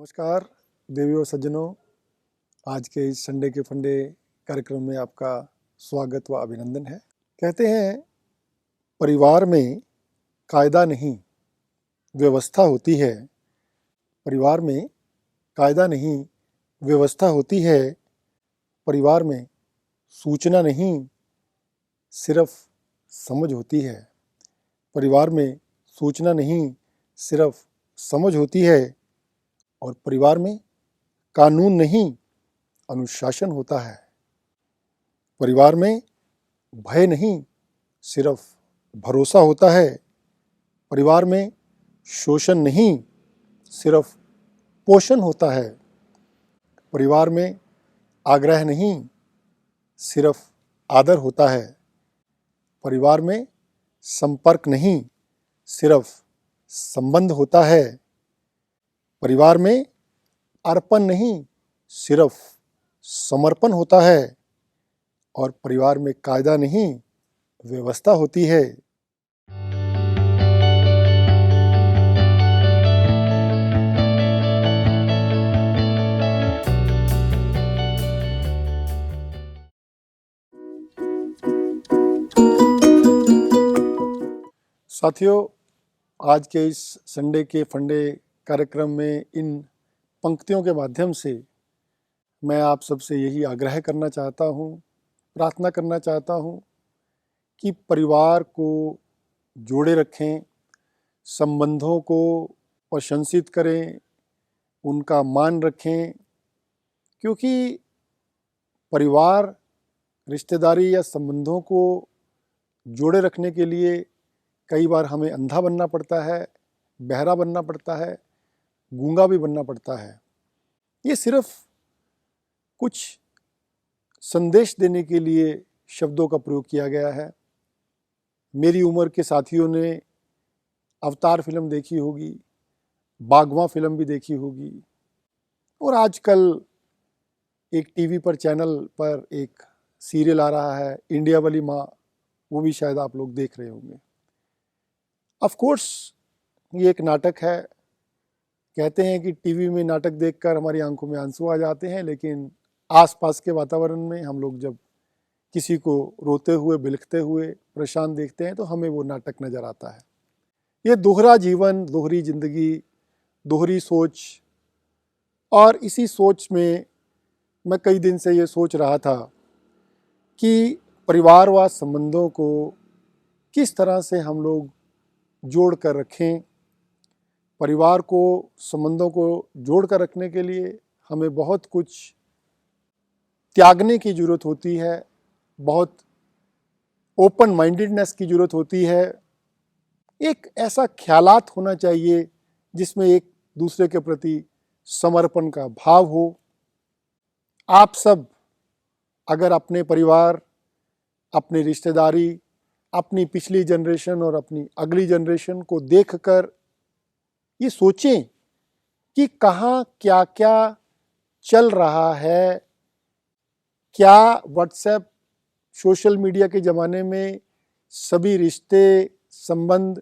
नमस्कार देवियों सज्जनों, आज के इस संडे के फंडे कार्यक्रम में आपका स्वागत व अभिनंदन है। कहते हैं परिवार में कायदा नहीं व्यवस्था होती है। परिवार में कायदा नहीं व्यवस्था होती है। परिवार में सूचना नहीं सिर्फ समझ होती है। परिवार में सूचना नहीं सिर्फ समझ होती है। और परिवार में कानून नहीं अनुशासन होता है। परिवार में भय नहीं सिर्फ भरोसा होता है। परिवार में शोषण नहीं सिर्फ पोषण होता है। परिवार में आग्रह नहीं सिर्फ आदर होता है। परिवार में संपर्क नहीं सिर्फ संबंध होता है। परिवार में अर्पण नहीं सिर्फ समर्पण होता है। और परिवार में कायदा नहीं व्यवस्था होती है। साथियों, आज के इस संडे के फंडे कार्यक्रम में इन पंक्तियों के माध्यम से मैं आप सबसे यही आग्रह करना चाहता हूँ, प्रार्थना करना चाहता हूँ कि परिवार को जोड़े रखें, संबंधों को प्रशंसित करें, उनका मान रखें, क्योंकि परिवार रिश्तेदारी या संबंधों को जोड़े रखने के लिए कई बार हमें अंधा बनना पड़ता है, बहरा बनना पड़ता है, गूंगा भी बनना पड़ता है। ये सिर्फ कुछ संदेश देने के लिए शब्दों का प्रयोग किया गया है। मेरी उम्र के साथियों ने अवतार फिल्म देखी होगी, बागवां फिल्म भी देखी होगी, और आजकल एक टीवी पर चैनल पर एक सीरियल आ रहा है इंडिया वाली माँ, वो भी शायद आप लोग देख रहे होंगे। ऑफ कोर्स ये एक नाटक है। कहते हैं कि टीवी में नाटक देखकर हमारी आंखों में आंसू आ जाते हैं, लेकिन आसपास के वातावरण में हम लोग जब किसी को रोते हुए, बिलखते हुए, परेशान देखते हैं तो हमें वो नाटक नज़र आता है। ये दोहरा जीवन, दोहरी जिंदगी, दोहरी सोच, और इसी सोच में मैं कई दिन से ये सोच रहा था कि परिवार व संबंधों को किस तरह से हम लोग जोड़ कर रखें। परिवार को, संबंधों को जोड़ कर रखने के लिए हमें बहुत कुछ त्यागने की ज़रूरत होती है, बहुत ओपन माइंडेडनेस की ज़रूरत होती है। एक ऐसा ख्यालात होना चाहिए जिसमें एक दूसरे के प्रति समर्पण का भाव हो। आप सब अगर अपने परिवार, अपनी रिश्तेदारी, अपनी पिछली जनरेशन और अपनी अगली जनरेशन को देखकर ये सोचें कि कहाँ क्या क्या चल रहा है। क्या व्हाट्सएप, सोशल मीडिया के ज़माने में सभी रिश्ते, संबंध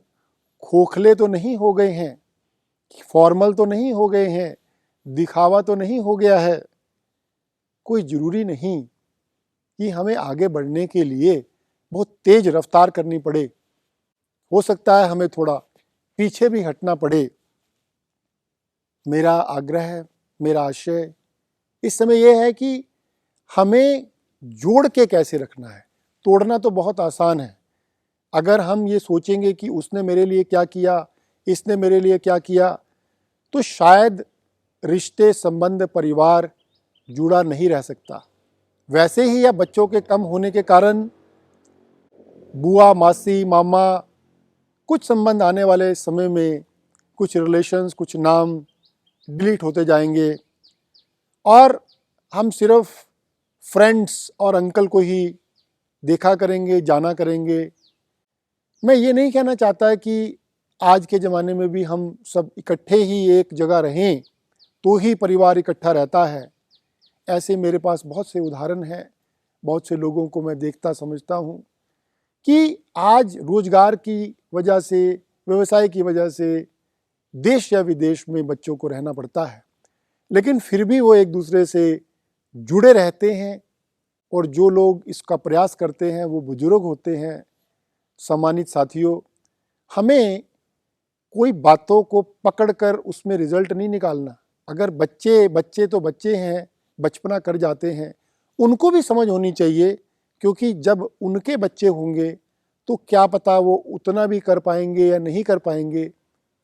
खोखले तो नहीं हो गए हैं, फॉर्मल तो नहीं हो गए हैं, दिखावा तो नहीं हो गया है। कोई ज़रूरी नहीं कि हमें आगे बढ़ने के लिए बहुत तेज़ रफ्तार करनी पड़े। हो सकता है हमें थोड़ा पीछे भी हटना पड़े। मेरा आग्रह है, मेरा आशय इस समय यह है कि हमें जोड़ के कैसे रखना है। तोड़ना तो बहुत आसान है। अगर हम ये सोचेंगे कि उसने मेरे लिए क्या किया, इसने मेरे लिए क्या किया, तो शायद रिश्ते, संबंध, परिवार जुड़ा नहीं रह सकता। वैसे ही या बच्चों के कम होने के कारण बुआ, मासी, मामा, कुछ संबंध आने वाले समय में कुछ रिलेशंस, कुछ नाम डिलीट होते जाएंगे और हम सिर्फ फ्रेंड्स और अंकल को ही देखा करेंगे, जाना करेंगे। मैं ये नहीं कहना चाहता कि आज के ज़माने में भी हम सब इकट्ठे ही एक जगह रहें तो ही परिवार इकट्ठा रहता है। ऐसे मेरे पास बहुत से उदाहरण हैं, बहुत से लोगों को मैं देखता समझता हूँ कि आज रोजगार की वजह से, व्यवसाय की वजह से देश या विदेश में बच्चों को रहना पड़ता है। लेकिन फिर भी वो एक दूसरे से जुड़े रहते हैं। और जो लोग इसका प्रयास करते हैं वो बुजुर्ग होते हैं। सम्मानित साथियों, हमें कोई बातों को पकड़कर उसमें रिजल्ट नहीं निकालना। अगर बच्चे तो बच्चे हैं, बचपना कर जाते हैं, उनको भी समझ होनी चाहिए, क्योंकि जब उनके बच्चे होंगे तो क्या पता वो उतना भी कर पाएंगे या नहीं कर पाएंगे।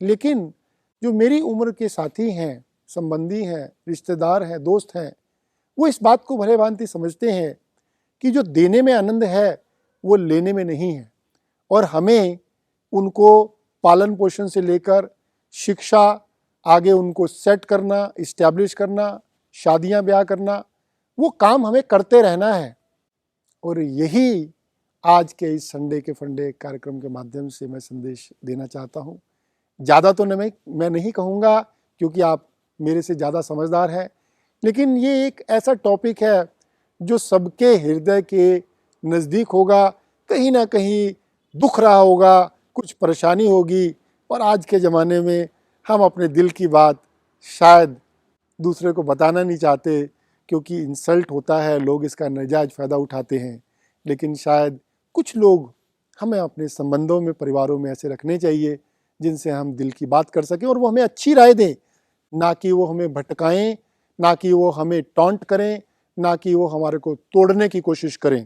लेकिन जो मेरी उम्र के साथी हैं, संबंधी हैं, रिश्तेदार हैं, दोस्त हैं, वो इस बात को भले भांति समझते हैं कि जो देने में आनंद है वो लेने में नहीं है। और हमें उनको पालन पोषण से लेकर शिक्षा, आगे उनको सेट करना, इस्टेब्लिश करना, शादियां ब्याह करना, वो काम हमें करते रहना है। और यही आज के इस संडे के फंडे कार्यक्रम के माध्यम से मैं संदेश देना चाहता हूँ। ज़्यादा तो मैं नहीं कहूँगा, क्योंकि आप मेरे से ज़्यादा समझदार हैं, लेकिन ये एक ऐसा टॉपिक है जो सबके हृदय के नज़दीक होगा। कहीं ना कहीं दुख रहा होगा, कुछ परेशानी होगी, और आज के ज़माने में हम अपने दिल की बात शायद दूसरे को बताना नहीं चाहते, क्योंकि इंसल्ट होता है, लोग इसका नाजायज़ फ़ायदा उठाते हैं। लेकिन शायद कुछ लोग हमें अपने संबंधों में, परिवारों में ऐसे रखने चाहिए जिनसे हम दिल की बात कर सकें और वो हमें अच्छी राय दें, ना कि वो हमें भटकाएं, ना कि वो हमें टॉन्ट करें, ना कि वो हमारे को तोड़ने की कोशिश करें।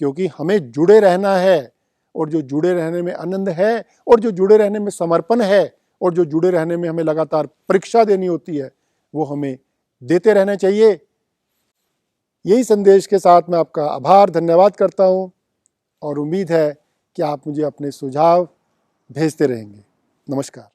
क्योंकि हमें जुड़े रहना है, और जो जुड़े रहने में आनंद है, और जो जुड़े रहने में समर्पण है, और जो जुड़े रहने में हमें लगातार परीक्षा देनी होती है, वो हमें देते रहना चाहिए। यही संदेश के साथ मैं आपका आभार, धन्यवाद करता हूँ, और उम्मीद है कि आप मुझे अपने सुझाव भेजते रहेंगे। नमस्कार।